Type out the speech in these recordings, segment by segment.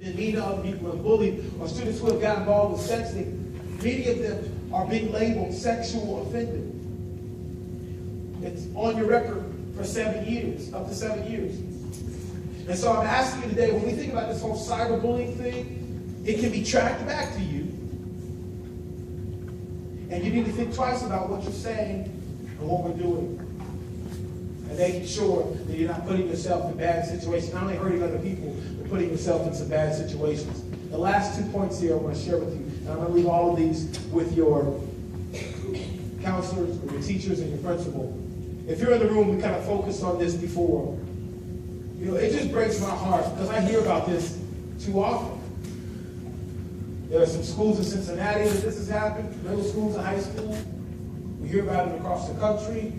and mean to other people and bullied, or students who have gotten involved with sexting, many of them are being labeled sexual offenders. It's on your record for 7 years, up to 7 years. And so I'm asking you today, when we think about this whole cyberbullying thing, it can be tracked back to you. And you need to think twice about what you're saying and what we're doing. And making sure that you're not putting yourself in bad situations, not only hurting other people, but putting yourself in some bad situations. The last 2 points here I want to share with you, and I'm going to leave all of these with your counselors, or your teachers, and your principal. If you're in the room, we kind of focused on this before. You know, it just breaks my heart because I hear about this too often. There are some schools in Cincinnati that this has happened, middle schools and high school. We hear about it across the country,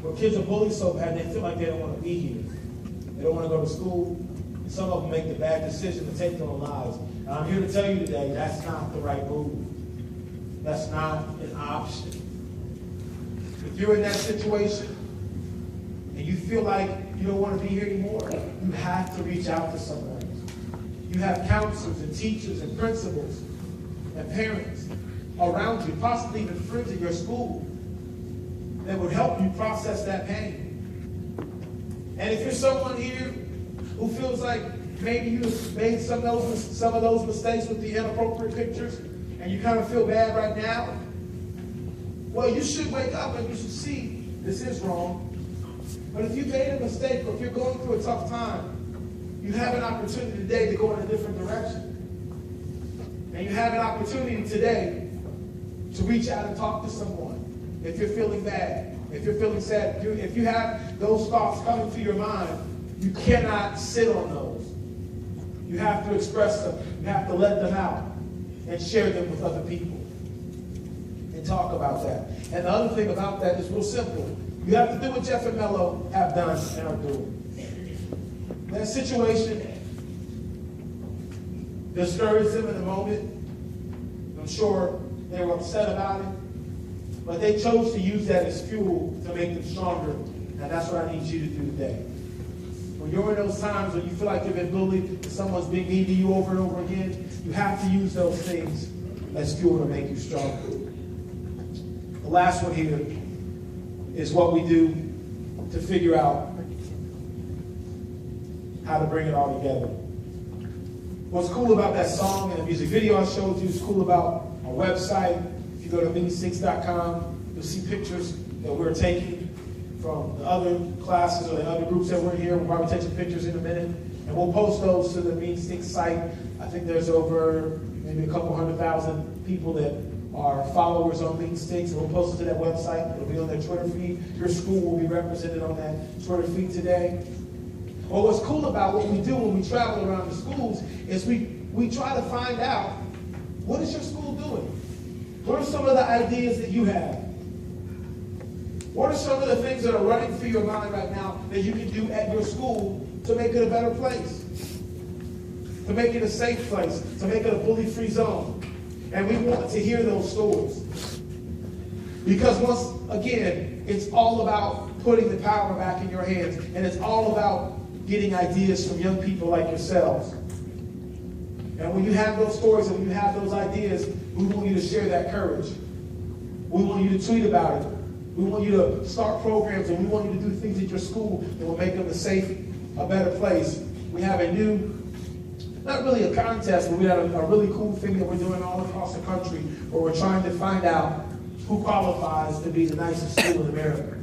where kids are bullied so bad they feel like they don't want to be here. They don't want to go to school. And some of them make the bad decision to take their own lives. And I'm here to tell you today, that's not the right move. That's not an option. If you're in that situation and you feel like you don't want to be here anymore, you have to reach out to someone. You have counselors and teachers and principals and parents around you, possibly even friends at your school, that would help you process that pain. And if you're someone here who feels like maybe you made some of those mistakes with the inappropriate pictures and you kind of feel bad right now, well, you should wake up and you should see this is wrong. But if you made a mistake or if you're going through a tough time, you have an opportunity today to go in a different direction. And you have an opportunity today to reach out and talk to someone. If you're feeling bad, if you're feeling sad, if you have those thoughts coming to your mind, you cannot sit on those. You have to express them. You have to let them out and share them with other people and talk about that. And the other thing about that is real simple. You have to do what Jeff and Mello have done and are doing. That situation discouraged them in the moment. I'm sure they were upset about it. But they chose to use that as fuel to make them stronger. And that's what I need you to do today. When you're in those times when you feel like you've been bullied and someone's being mean to you over and over again, you have to use those things as fuel to make you stronger. The last one here is what we do to figure out how to bring it all together. What's cool about that song and the music video I showed you is cool about our website. If you go to meansticks.com, you'll see pictures that we're taking from the other classes or the other groups that were here. We'll probably take some pictures in a minute. And we'll post those to the Mean Sticks site. I think there's over maybe a couple 100,000 people that are followers on Mean Sticks. And we'll post it to that website. It'll be on their Twitter feed. Your school will be represented on that Twitter feed today. Well, what's cool about what we do when we travel around the schools is we try to find out, what is your school doing? What are some of the ideas that you have? What are some of the things that are running through your mind right now that you can do at your school to make it a better place? To make it a safe place, to make it a bully-free zone. And we want to hear those stories. Because once again, it's all about putting the power back in your hands. And it's all about getting ideas from young people like yourselves. And when you have those stories and when you have those ideas, we want you to share that courage. We want you to tweet about it. We want you to start programs, and we want you to do things at your school that will make them a safe, a better place. We have a new, not really a contest, but we have a really cool thing that we're doing all across the country where we're trying to find out who qualifies to be the nicest school in America.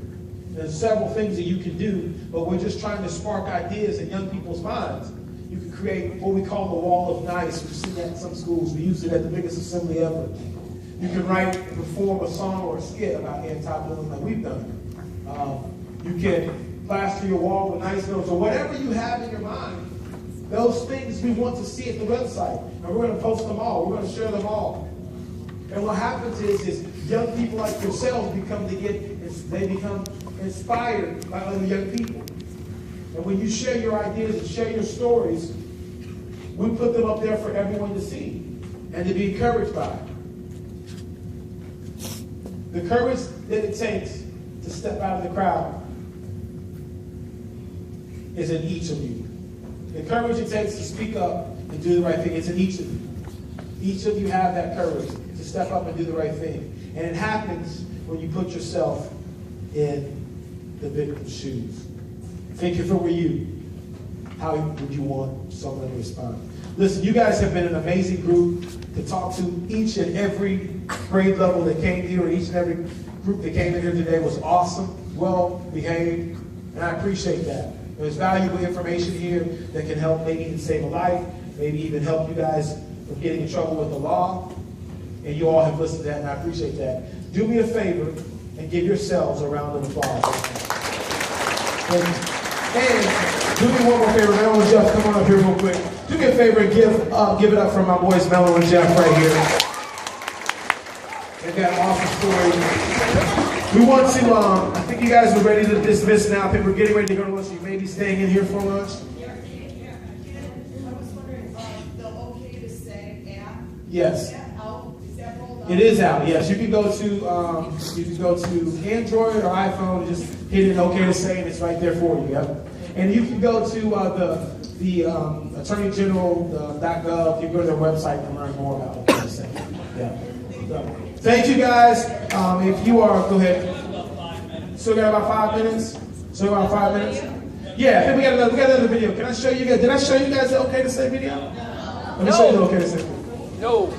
There's several things that you can do, but we're just trying to spark ideas in young people's minds. You can create what we call the wall of nice. We've seen that in some schools. We use it at the biggest assembly ever. You can write and perform a song or a skit about anti-bullying like we've done. You can plaster your wall with nice notes or whatever you have in your mind. Those things we want to see at the website. And we're going to post them all. We're going to share them all. And what happens is young people like yourselves become inspired by other young people. And when you share your ideas and share your stories, we put them up there for everyone to see and to be encouraged by. The courage that it takes to step out of the crowd is in each of you. The courage it takes to speak up and do the right thing. It's in each of you. Each of you have that courage to step up and do the right thing. And it happens when you put yourself in the victim's shoes. Think if it were you, how would you want someone to respond? Listen, you guys have been an amazing group to talk to. Each and every grade level that came here, each and every group that came in here today was awesome, well behaved, and I appreciate that. There's valuable information here that can help maybe even save a life, maybe even help you guys from getting in trouble with the law. And you all have listened to that, and I appreciate that. Do me a favor and give yourselves a round of applause. And do me one more favor. Melo and Jeff, come on up here real quick. Do me a favor and give it up for my boys Melo and Jeff right here. They've got an awesome story. We want to, I think you guys are ready to dismiss now. I think we're getting ready to go to lunch. You may be staying in here for lunch. Yeah. I was wondering, the okay to say app? Yes. Is that out? Is that rolled out? It is out, yes. You can go to Android or iPhone and just hit it OK to say, and it's right there for you. Yep. And you can go to the attorneygeneral.gov. You can go to their website and learn more about OK to say. Yeah. So, thank you guys. If you are, go ahead. Still got about 5 minutes? Still got about 5 minutes? Yeah, I think we got another video. Can I show you guys? Did I show you guys the OK to say video? Let me show you the OK to say video. No.